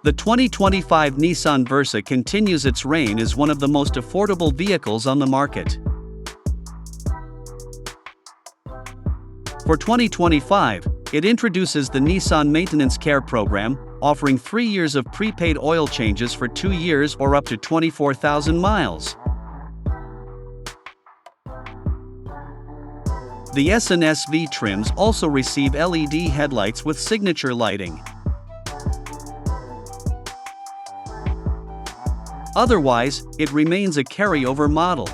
The 2025 Nissan Versa continues its reign as one of the most affordable vehicles on the market. For 2025, it introduces the Nissan Maintenance Care Program, offering 3 years of prepaid oil changes for 2 years or up to 24,000 miles. The S and SV trims also receive LED headlights with signature lighting. Otherwise, it remains a carryover model.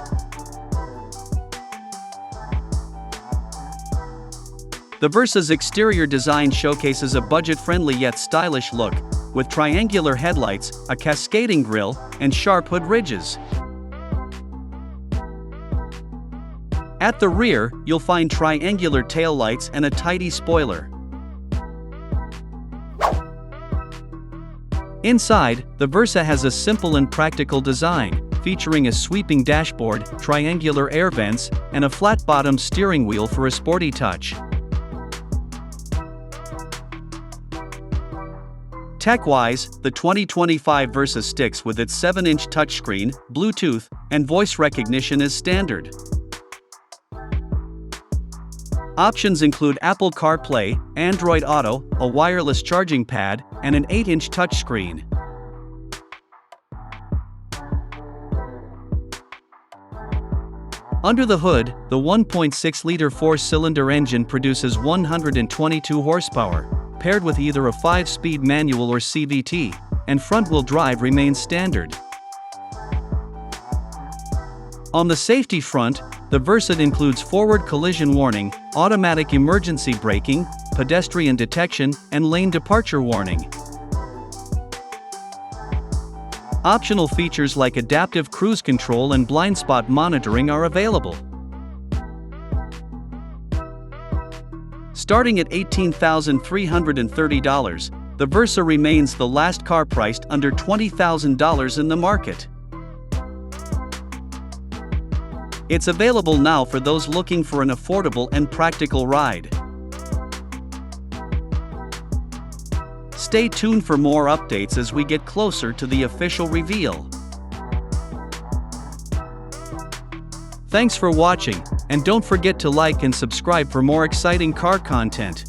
The Versa's exterior design showcases a budget-friendly yet stylish look, with triangular headlights, a cascading grille, and sharp hood ridges. At the rear, you'll find triangular taillights and a tidy spoiler. Inside, the Versa has a simple and practical design, featuring a sweeping dashboard, triangular air vents, and a flat-bottom steering wheel for a sporty touch. Tech-wise, the 2025 Versa sticks with its 7-inch touchscreen, Bluetooth, and voice recognition as standard. Options include Apple CarPlay, Android Auto, a wireless charging pad, and an 8-inch touchscreen. Under the hood, the 1.6-liter 4-cylinder engine produces 122 horsepower, paired with either a 5-speed manual or CVT, and front-wheel drive remains standard. On the safety front, the Versa includes forward collision warning, automatic emergency braking, pedestrian detection, and lane departure warning. Optional features like adaptive cruise control and blind spot monitoring are available. Starting at $18,330, the Versa remains the last car priced under $20,000 in the market. It's available now for those looking for an affordable and practical ride. Stay tuned for more updates as we get closer to the official reveal. Thanks for watching, and don't forget to like and subscribe for more exciting car content.